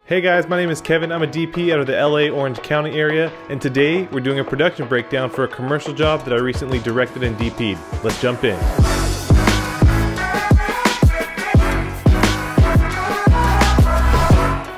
Hey guys, my name is Kevin. I'm a DP out of the LA Orange County area, and today we're doing a production breakdown for a commercial job that I recently directed and DP'd. Let's jump in.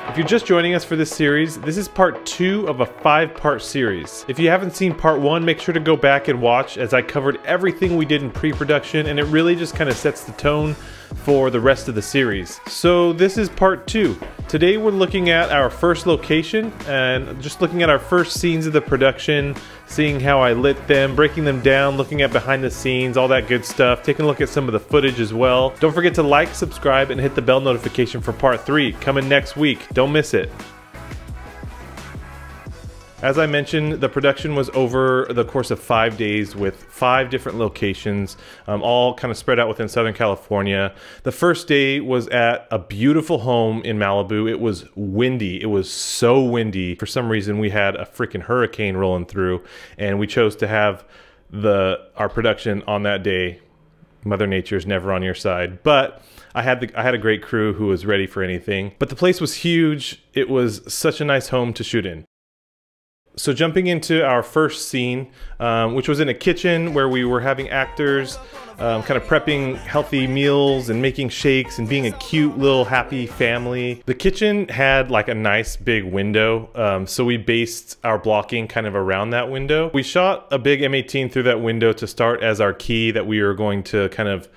If you're just joining us for this series, this is part 2 of a 5-part series. If you haven't seen part 1, make sure to go back and watch, as I covered everything we did in pre-production, and it really just kind of sets the tone for the rest of the series. So this is part 2. Today we're looking at our first location and just looking at our first scenes of the production, seeing how I lit them, breaking them down, looking at behind the scenes, all that good stuff, taking a look at some of the footage as well. Don't forget to like, subscribe, and hit the bell notification for part 3 coming next week. Don't miss it. As I mentioned, the production was over the course of 5 days with 5 different locations, all kind of spread out within Southern California. The first day was at a beautiful home in Malibu. It was windy. It was so windy. For some reason, we had a freaking hurricane rolling through, and we chose to have our production on that day. Mother Nature's never on your side, but I had a great crew who was ready for anything. But the place was huge. It was such a nice home to shoot in. So jumping into our first scene, which was in a kitchen where we were having actors kind of prepping healthy meals and making shakes and being a cute little happy family. The kitchen had like a nice big window, so we based our blocking kind of around that window. We shot a big M18 through that window to start as our key that we were going to kind of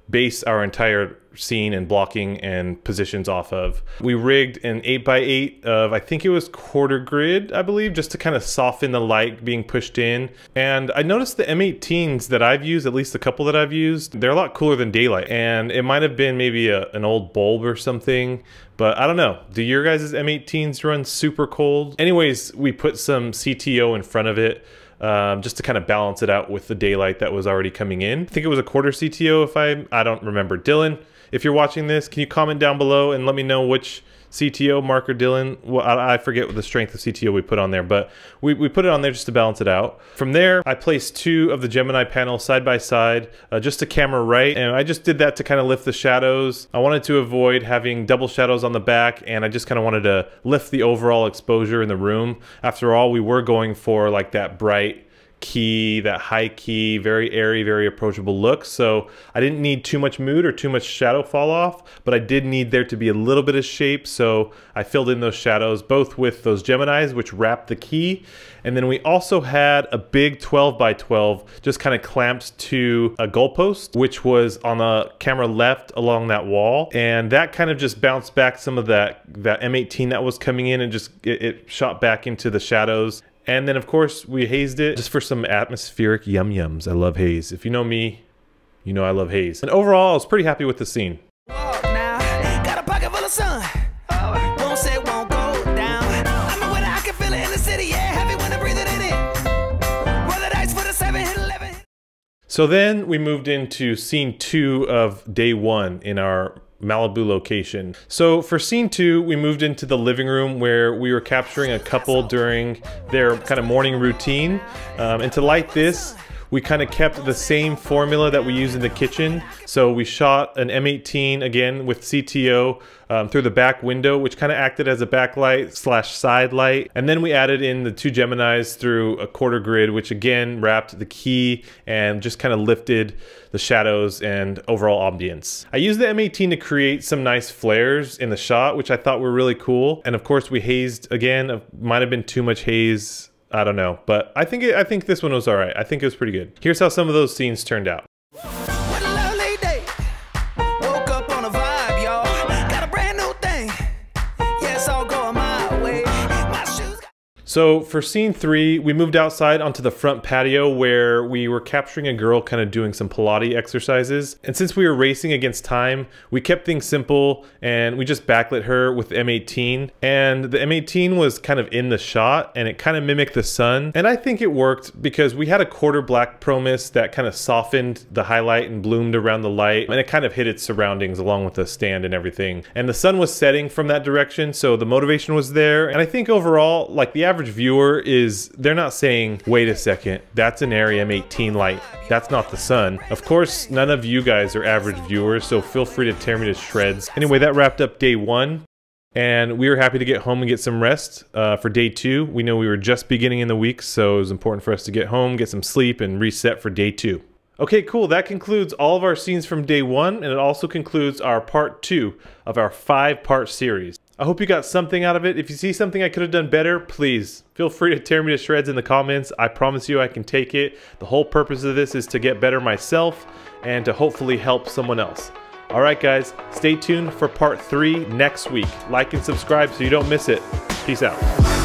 base our entire scene and blocking and positions off of. We rigged an 8x8 of, I think it was quarter grid, I believe, just to kind of soften the light being pushed in. And I noticed the M18s that I've used, at least a couple that I've used, they're a lot cooler than daylight. And it might have been maybe an old bulb or something, but I don't know. Do your guys' M18s run super cold? Anyways, we put some CTO in front of it, just to kind of balance it out with the daylight that was already coming in. I think it was a quarter CTO if I don't remember. Dylan, if you're watching this, can you comment down below and let me know which CTO, Mark or Dylan? Well, I forget what the strength of CTO we put on there, but we put it on there just to balance it out. From there, I placed 2 of the Gemini panels side by side, just to camera right, and I just did that to kind of lift the shadows. I wanted to avoid having double shadows on the back, and I just kind of wanted to lift the overall exposure in the room. After all, we were going for like that bright key, that high key, very airy, very approachable look. So I didn't need too much mood or too much shadow fall off, but I did need there to be a little bit of shape. So I filled in those shadows, both with those Geminis, which wrapped the key. And then we also had a big 12x12 just kind of clamped to a goalpost, which was on the camera left along that wall. And that kind of just bounced back some of that M18 that was coming in, and just it shot back into the shadows. And then of course we hazed it just for some atmospheric yum-yums. I love haze. If you know me, you know I love haze. And overall, I was pretty happy with the scene. So then we moved into scene 2 of day 1 in our Malibu location. So for scene 2, we moved into the living room where we were capturing a couple during their kind of morning routine. And to light this, we kind of kept the same formula that we use in the kitchen. So we shot an M18 again with CTO through the back window, which kind of acted as a backlight / side light. And then we added in the 2 Geminis through a quarter grid, which again wrapped the key and just kind of lifted the shadows and overall ambience. I used the M18 to create some nice flares in the shot, which I thought were really cool. And of course we hazed again. It might have been too much haze, I don't know, but I think this one was all right. I think it was pretty good. Here's how some of those scenes turned out. What a lovely day. Woke up on a vibe, y'all. Got a brand new thing. Yes, I'll go my way. My shoes. So for scene 3, we moved outside onto the front patio where we were capturing a girl kind of doing some Pilates exercises. And since we were racing against time, we kept things simple and we just backlit her with the M18. And the M18 was kind of in the shot and it kind of mimicked the sun. And I think it worked because we had a quarter black promise that kind of softened the highlight and bloomed around the light. And it kind of hid its surroundings along with the stand and everything. And the sun was setting from that direction, so the motivation was there. And I think overall, like the average viewer they're not saying, wait a second, that's an Arri M18 light. That's not the sun. Of course, none of you guys are average viewers, so feel free to tear me to shreds. Anyway, that wrapped up day 1. And we were happy to get home and get some rest for day 2. We know we were just beginning in the week, so it was important for us to get home, get some sleep, and reset for day 2. Okay, cool. That concludes all of our scenes from day 1, and it also concludes our part 2 of our 5-part series. I hope you got something out of it. If you see something I could have done better, please feel free to tear me to shreds in the comments. I promise you I can take it. The whole purpose of this is to get better myself and to hopefully help someone else. All right, guys, stay tuned for part 3 next week. Like and subscribe so you don't miss it. Peace out.